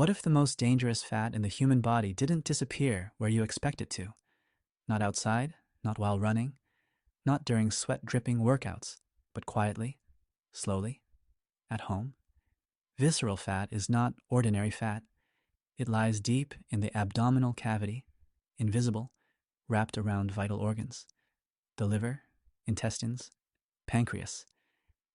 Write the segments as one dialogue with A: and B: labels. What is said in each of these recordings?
A: What if the most dangerous fat in the human body didn't disappear where you expect it to? Not outside, not while running, not during sweat-dripping workouts, but quietly, slowly, at home. Visceral fat is not ordinary fat. It lies deep in the abdominal cavity, invisible, wrapped around vital organs, the liver, intestines, pancreas.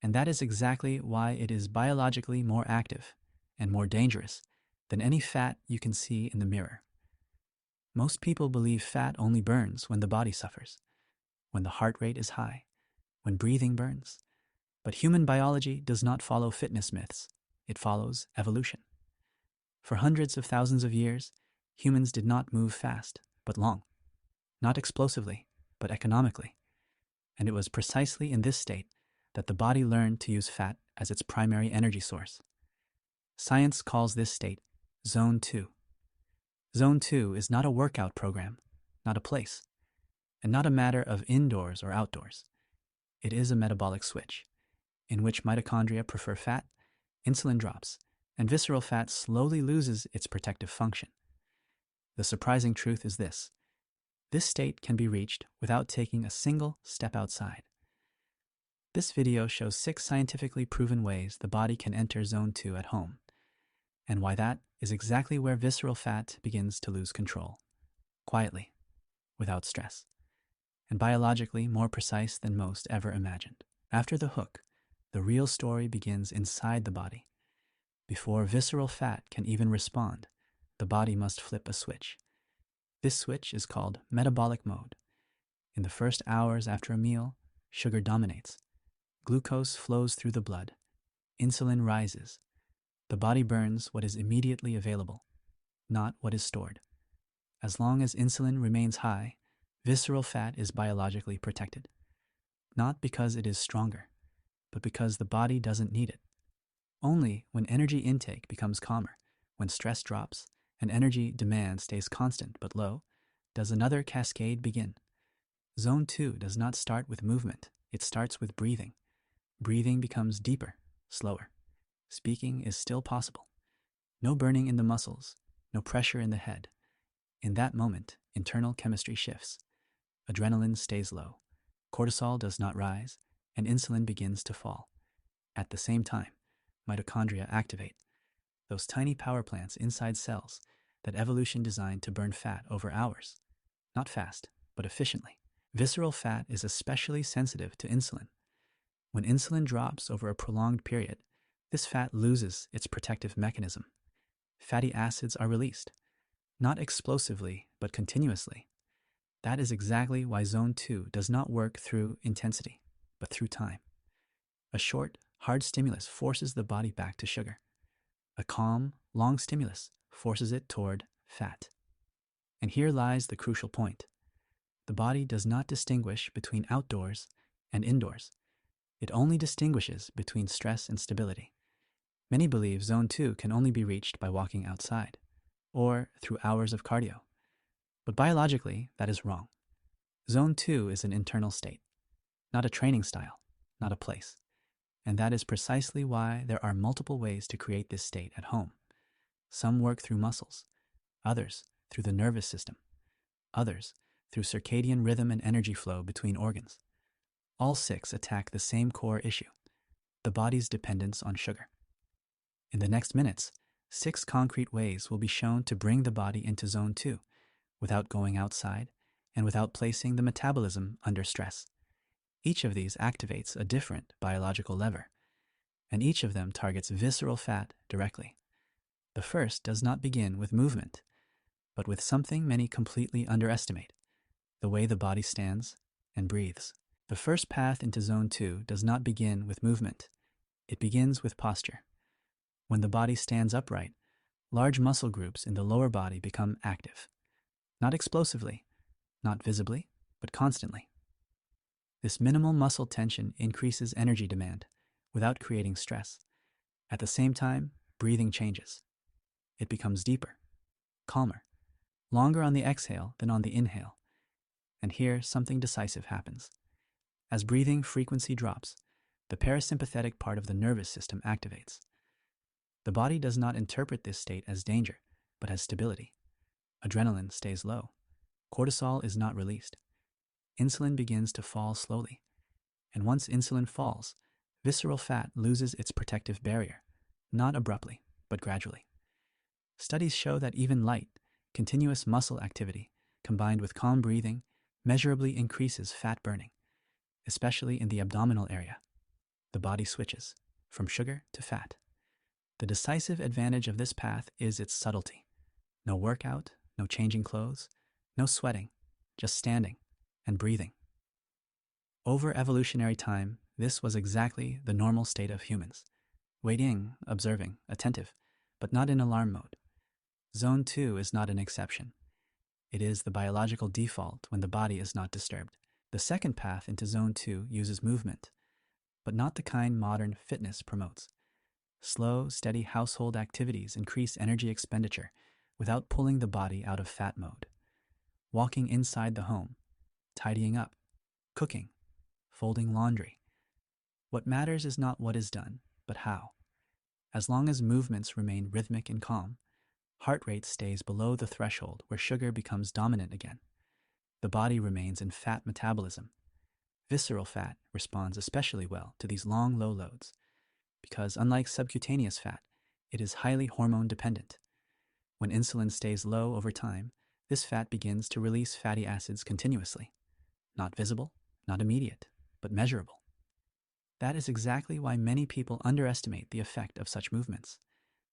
A: And that is exactly why it is biologically more active and more dangerous than any fat you can see in the mirror. Most people believe fat only burns when the body suffers, when the heart rate is high, when breathing burns. But human biology does not follow fitness myths. It follows evolution. For hundreds of thousands of years, humans did not move fast, but long. Not explosively, but economically. And it was precisely in this state that the body learned to use fat as its primary energy source. Science calls this state Zone 2. Zone 2 is not a workout program, not a place, and not a matter of indoors or outdoors. It is a metabolic switch, in which mitochondria prefer fat, insulin drops, and visceral fat slowly loses its protective function. The surprising truth is this: this state can be reached without taking a single step outside. This video shows 6 scientifically proven ways the body can enter Zone 2 at home, and why that is exactly where visceral fat begins to lose control. Quietly, without stress, and biologically more precise than most ever imagined. After the hook, the real story begins inside the body. Before visceral fat can even respond, the body must flip a switch. This switch is called metabolic mode. In the first hours after a meal, sugar dominates. Glucose flows through the blood. Insulin rises. The body burns what is immediately available, not what is stored. As long as insulin remains high, visceral fat is biologically protected. Not because it is stronger, but because the body doesn't need it. Only when energy intake becomes calmer, when stress drops, and energy demand stays constant but low, does another cascade begin. Zone 2 does not start with movement, it starts with breathing. Breathing becomes deeper, slower. Speaking is still possible. No burning in the muscles, no pressure in the head. In that moment, internal chemistry shifts. Adrenaline stays low, cortisol does not rise, and insulin begins to fall. At the same time, mitochondria activate, those tiny power plants inside cells that evolution designed to burn fat over hours. Not fast, but efficiently. Visceral fat is especially sensitive to insulin. When insulin drops over a prolonged period, this fat loses its protective mechanism. Fatty acids are released, not explosively, but continuously. That is exactly why Zone 2 does not work through intensity, but through time. A short, hard stimulus forces the body back to sugar. A calm, long stimulus forces it toward fat. And here lies the crucial point. The body does not distinguish between outdoors and indoors. It only distinguishes between stress and stability. Many believe Zone 2 can only be reached by walking outside, or through hours of cardio. But biologically, that is wrong. Zone 2 is an internal state, not a training style, not a place. And that is precisely why there are multiple ways to create this state at home. Some work through muscles, others through the nervous system, others through circadian rhythm and energy flow between organs. All 6 attack the same core issue, the body's dependence on sugar. In the next minutes, 6 concrete ways will be shown to bring the body into Zone 2 without going outside and without placing the metabolism under stress. Each of these activates a different biological lever, and each of them targets visceral fat directly. The first does not begin with movement, but with something many completely underestimate: the way the body stands and breathes. The first path into Zone 2 does not begin with movement. It begins with posture. When the body stands upright, large muscle groups in the lower body become active. Not explosively, not visibly, but constantly. This minimal muscle tension increases energy demand without creating stress. At the same time, breathing changes. It becomes deeper, calmer, longer on the exhale than on the inhale. And here, something decisive happens. As breathing frequency drops, the parasympathetic part of the nervous system activates. The body does not interpret this state as danger, but as stability. Adrenaline stays low. Cortisol is not released. Insulin begins to fall slowly. And once insulin falls, visceral fat loses its protective barrier, not abruptly, but gradually. Studies show that even light, continuous muscle activity, combined with calm breathing, measurably increases fat burning, especially in the abdominal area. The body switches from sugar to fat. The decisive advantage of this path is its subtlety. No workout, no changing clothes, no sweating, just standing and breathing. Over evolutionary time, this was exactly the normal state of humans. Waiting, observing, attentive, but not in alarm mode. Zone 2 is not an exception. It is the biological default when the body is not disturbed. The second path into Zone 2 uses movement, but not the kind modern fitness promotes. Slow, steady household activities increase energy expenditure without pulling the body out of fat mode. Walking inside the home, tidying up, cooking, folding laundry. What matters is not what is done, but how. As long as movements remain rhythmic and calm, heart rate stays below the threshold where sugar becomes dominant again. The body remains in fat metabolism. Visceral fat responds especially well to these long, low loads because, unlike subcutaneous fat, it is highly hormone dependent. When insulin stays low over time, this fat begins to release fatty acids continuously. Not visible, not immediate, but measurable. That is exactly why many people underestimate the effect of such movements.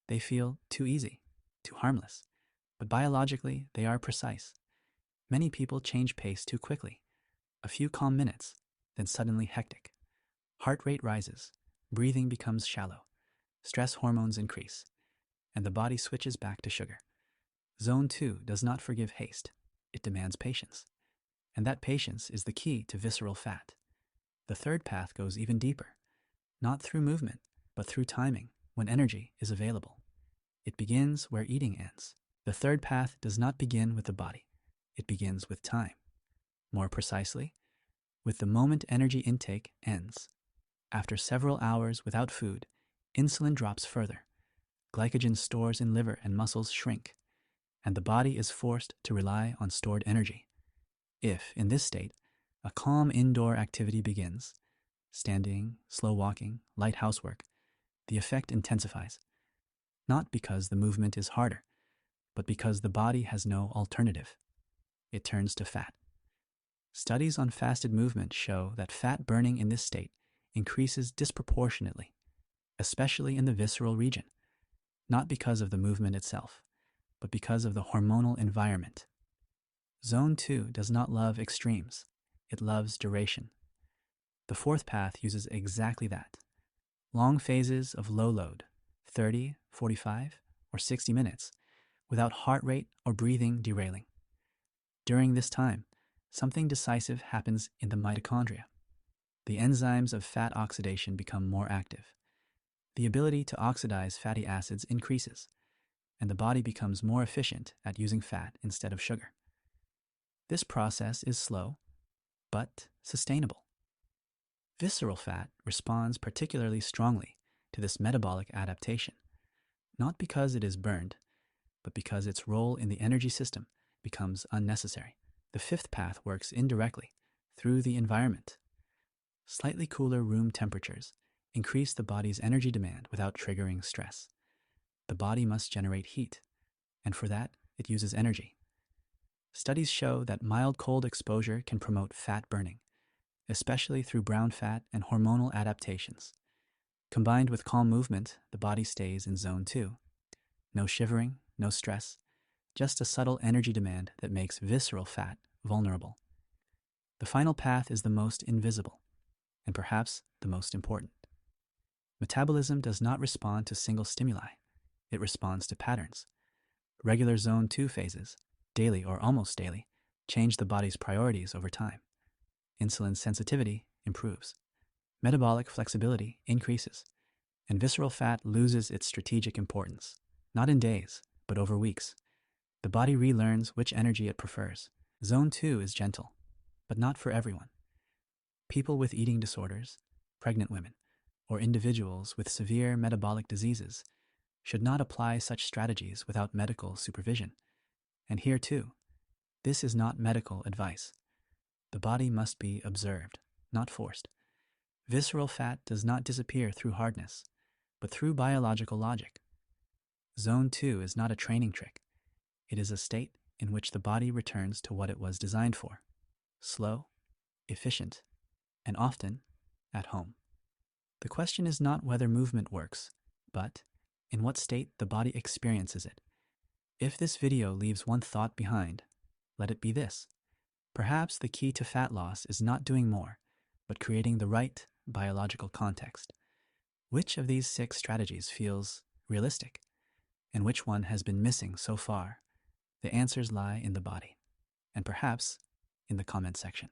A: They feel too easy, too harmless, but biologically they are precise. Many people change pace too quickly. A few calm minutes, then suddenly hectic. Heart rate rises, breathing becomes shallow, stress hormones increase, and the body switches back to sugar. Zone 2 does not forgive haste. It demands patience. And that patience is the key to visceral fat. The third path goes even deeper, not through movement, but through timing, when energy is available. It begins where eating ends. The third path does not begin with the body. It begins with time. More precisely, with the moment energy intake ends. After several hours without food, insulin drops further. Glycogen stores in liver and muscles shrink, and the body is forced to rely on stored energy. If, in this state, a calm indoor activity begins, standing, slow walking, light housework, the effect intensifies. Not because the movement is harder, but because the body has no alternative. It turns to fat. Studies on fasted movement show that fat burning in this state increases disproportionately, especially in the visceral region, not because of the movement itself, but because of the hormonal environment. Zone 2 does not love extremes. It loves duration. The fourth path uses exactly that. Long phases of low load, 30, 45, or 60 minutes, without heart rate or breathing derailing. During this time, something decisive happens in the mitochondria. The enzymes of fat oxidation become more active. The ability to oxidize fatty acids increases, and the body becomes more efficient at using fat instead of sugar. This process is slow, but sustainable. Visceral fat responds particularly strongly to this metabolic adaptation, not because it is burned, but because its role in the energy system becomes unnecessary. The fifth path works indirectly through the environment. Slightly cooler room temperatures increase the body's energy demand without triggering stress. The body must generate heat, and for that, it uses energy. Studies show that mild cold exposure can promote fat burning, especially through brown fat and hormonal adaptations. Combined with calm movement, the body stays in Zone 2. No shivering, no stress, just a subtle energy demand that makes visceral fat vulnerable. The final path is the most invisible, and perhaps the most important. Metabolism does not respond to single stimuli. It responds to patterns. Regular Zone 2 phases, daily or almost daily, change the body's priorities over time. Insulin sensitivity improves. Metabolic flexibility increases. And visceral fat loses its strategic importance, not in days, but over weeks. The body relearns which energy it prefers. Zone 2 is gentle, but not for everyone. People with eating disorders, pregnant women, or individuals with severe metabolic diseases should not apply such strategies without medical supervision. And here too, this is not medical advice. The body must be observed, not forced. Visceral fat does not disappear through hardness, but through biological logic. Zone 2 is not a training trick. It is a state in which the body returns to what it was designed for: slow, efficient, and often at home. The question is not whether movement works, but in what state the body experiences it. If this video leaves one thought behind, let it be this: perhaps the key to fat loss is not doing more, but creating the right biological context. Which of these 6 strategies feels realistic, and which one has been missing so far? The answers lie in the body, and perhaps in the comment section.